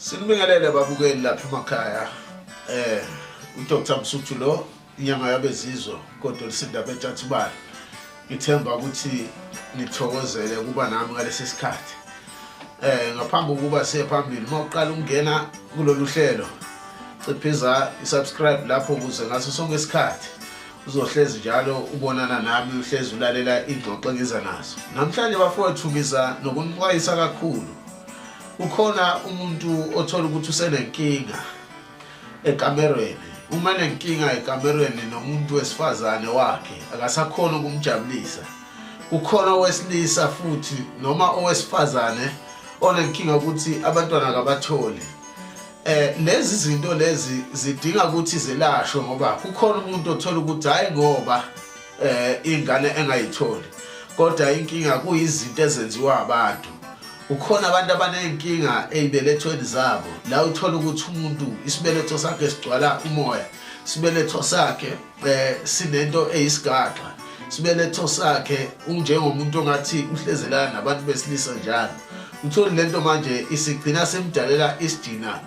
Sinibingelele babukeli lapha emakhaya. uDr Msuthu lo inyanga yabezizwe kodwa lisindaba eJathubani. Ngithemba ukuthi nithokozele kuba nami ngalesi sikhathi. Ngaphambi kokuba siye phambili mawuqala ukungena kulolu hlelo, ciphiza isubscribe lapho ukuze ngaso sonke isikhathi uzohlezi njalo ubonana nami, uhlezi ulalela ingxoxo engiza nazo. Namhlanje bafowethu ngiza nokunixwayisa kakhulu. Ukhona umuntu othola ukuthi usenenkinga ekamerweni. Uma nenkinga ekamerweni nomuntu wesifazane wakhe akasakhona ukumjabulisa. Ukhona owesilisa futhi noma owesifazane onenkinga ukuthi abantwana akabatholi. Lezi zinto lezi zidinga ukuthi zilashwe ngoba kukhona umuntu othola ukuthi hayi ngoba ingane engayitholi, kodwa inkinga kuyizinto ezenziwa abantu. Ukhona abantu abanenkinga ezibelethweni zabo, la uthola ukuthi umuntu isibeletho sakhe sigcwala umoya, isibeletho sakhe sinento eyisigaxa, isibeletho sakhe unjengomuntu ongathi uhlezelana nabantu besilisa njalo. Uthola lento manje isigcina semdalela isidina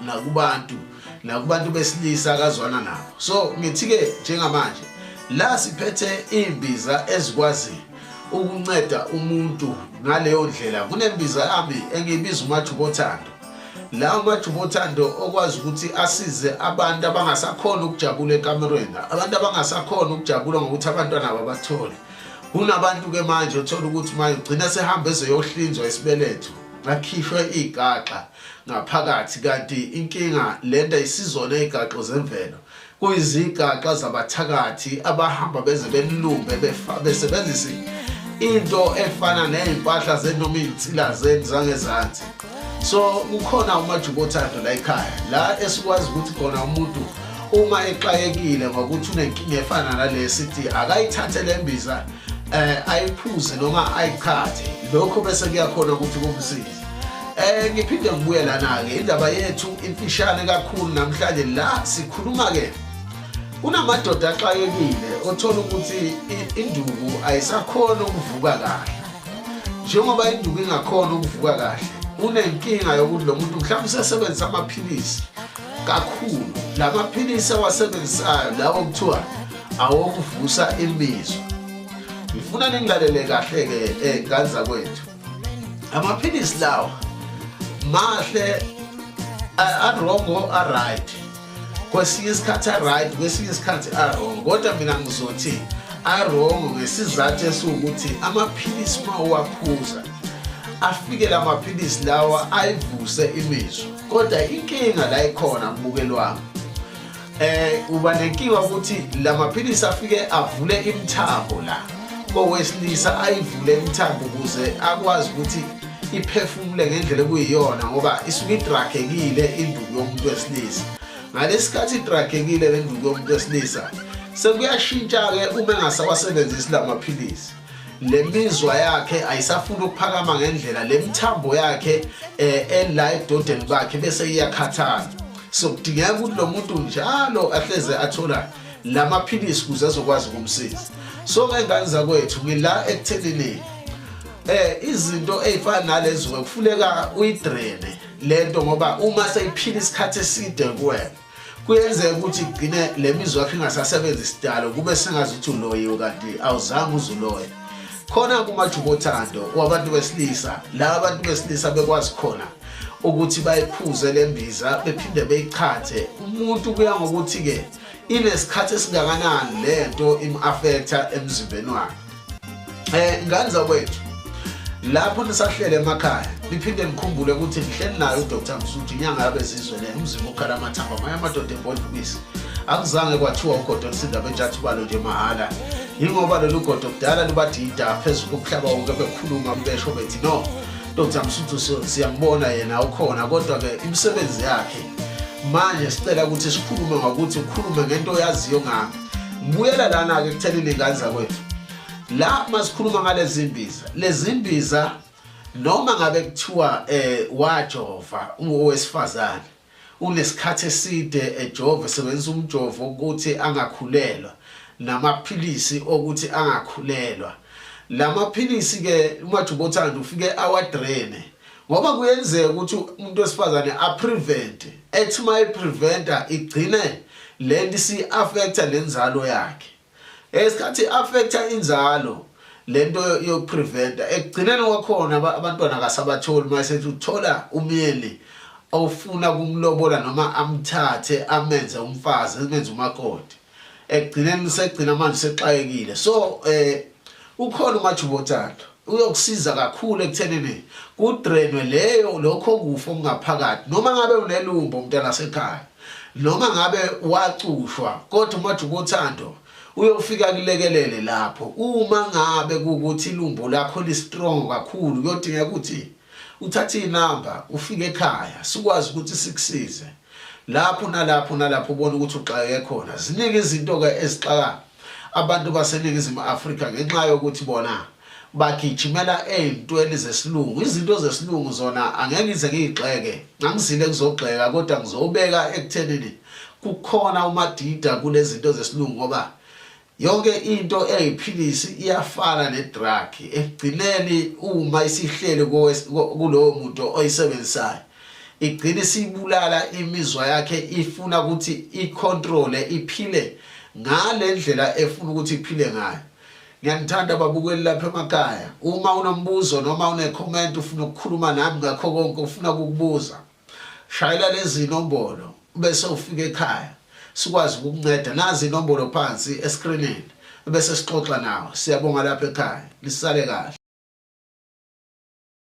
nakubantu besilisa akazwana nabo. So ngithi ke njengamanje la siphethe imbiza ezikwazi ukunceda umuntu ngaleyo ndlela. Kunembiza yami engiyibiza uMajubothando. La uMajubothando okwazi ukuthi asize abantu abangasakhona ukujabula ekamerweni, abantu abangasakhona ukujabula ngokuthi abantwana ababatholi. Kunabantu ke manje uthola ukuthi manje ugcina sehamba ezoyohlinzwa isibeletho, akhishwe igaxa ngaphakathi, kanti inkinga lento isizona igaxo zemvelo. Kuyizigaxa zabathakathi abahamba beze benilumbe besebenzisa into efana nezimpahla zenoma izinsila zangezansi. So kukhona uMajubothando la ekhaya la esikwazi ukuthi khona umuntu uma exakekile ngokuthi unenkinga efana nale sithi akayithathe lembiza ayiphuze noma ayikhathe, lokho bese kuyakhona ukuthi kumsize. Ngiphinde ngibuye lana ke indaba yethu imfishane kakhulu namhlanje. La sikhuluma ke unamadoda axakekile othola ukuthi induku ayisakhona ukuvuka kahle. Njengoba induku ingakhona ukuvuka kahle, unenkinga yokuthi lo muntu mhlawumbe usebenzisa amaphilisi kakhulu. La maphilisi awasebenzisayo lawo kuthiwa awokuvusa imizwa. Ngifuna ningilalele kahle ke ngane kwethu. Amaphilisi lawo mahle, a-wrong a-right. Kwesinye isikhathi a-right, kwesinye isikhathi a-wrong. Kodwa mina ngizothi a-wrong ngesizathu esukuthi amaphilisi mawaphuza afike la maphilisi lawa ayivuse imizwa. Kodwa inkinga la ikhona mbukeli wami. Uba nenkinga ukuthi la maphilisi afike avule imithambo la kowesilisa, ayivule imithambo ukuze akwazi ukuthi iphefumule ngendlela ekuyiyona ngoba isuke idrakekile induku yomuntu wesilisa. Ngalesikhathi idrakekile le nduku yomuntu wesilisa sekuyashintsha ke uma engasawasebenzisi la maphilisi. Le mizwa yakhe ayisafuna ukuphakama ngendlela, le mithambo yakhe ela edodeni bakhe bese iyakhathala. So kudingeka ukuthi lo muntu njalo ahleze athola la maphilisi kuze azokwazi ukumsiza. So ngengane zakwethu ngila ekuthenini izinto ezifana nalezo kufuneka uyidraine lento ngoba uma seyiphila isikhathi eside kuwena kuyenzeka ukuthi igcine le mizwa yakhe ingasasebenzi isidalo, kube sengazuthi uloyiwe kanti awuzange uzuloye. Khona kuMajubothando wabantu besilisa, la abantu besilisa bekwazi khona ukuthi bayiphuze lembiza bephinde beyichathe. Umuntu kuya ngokuthi ke inesikhathi esingakanani lento im-affecta emzimbeni wakhe. Ngane zakwethu lapho nisahlele emakhaya niphinde nikhumbule ukuthi nihleli nayo uDr Msuthu inyanga yabezizwe le umzimba ukhala amathamba amanye amadoda ebhodukisi. Akuzange kwathiwa ugodo lisindaba eJathubani nje mahala, yingoba lolu godo kudala lubadida phezulu komhlaba wonke bekhuluma besho bethi no, Dr Msuthu siyambona yena ukhona, kodwa ke imisebenzi yakhe manje sicela ukuthi sikhulume ngokuthi ukhulume ngento oyaziyo ngami. Ngibuyela lana ke kuthelile ingane zakwethu. La masikhuluma lezi mbiza noma ngabe kuthiwa wajova owesifazane unesikhathi eside ejova esebenzisa umjovo ukuthi angakhulelwa namaphilisi ukuthi angakhulelwa. La maphilisi ke uMajubothando ufike awadraine ngoba kuyenzeka ukuthi umuntu wesifazane a-prevent ethi uma i-preventa igcine lento isi-affecta lenzalo yakhe esikhathi i-affecta inzalo lento yokupreventa ekugcineni kwakhona abantwana kasabatholi mayesethi uthola umyeni awufuna kumlobola noma amthathe amenze umfazi amenze umakoti ekugcineni segcina manje sexayekile so ukhona uMajubothando uyokusiza kakhulu ekuthenini kudrainwe leyo lokho kufo kungaphakathi noma ngabe unelumbo umntana sekhaya noma ngabe wacushwa kodwa uMajubothando uyofika kulekelele lapho uma ngabe kukuthi ilumbo lakho li strong kakhulu kuyodingeka ukuthi uthathe inamba ufike ekhaya sikwazi ukuthi sikusize lapho nalapho ubona ukuthi uxakeke khona ziningi izinto ke ezixaka abantu baseningizimu Afrika ngenxa yokuthi bona bagijimela ezintweni zesilungu izinto zesilungu zona angeke ngize ngigxeke ngangizile kuzogxeka kodwa ngizobeka ekuthenini kukhona umadida kulezi zinto zesilungu ngoba yonke into eyiphilisi iyafana nedrug ekugcineni uma isihlele kulowo muntu oyisebenzisayo igcina sibulala imizwa yakhe ifuna ukuthi icontrole iphile ngale ndlela efuna ukuthi iphile ngayo ngiyanithanda ababukeli lapha emakhaya uma unombuzo noma une-comment ufuna ukukhuluma nami ngakho konke ufuna ukukubuza shayela lezi nombolo bese ufika ekhaya sikwazi ukukunceda nazi inombolo phansi escreenini bese sixoxa nawe siyabonga lapha ekhaya lisale kahle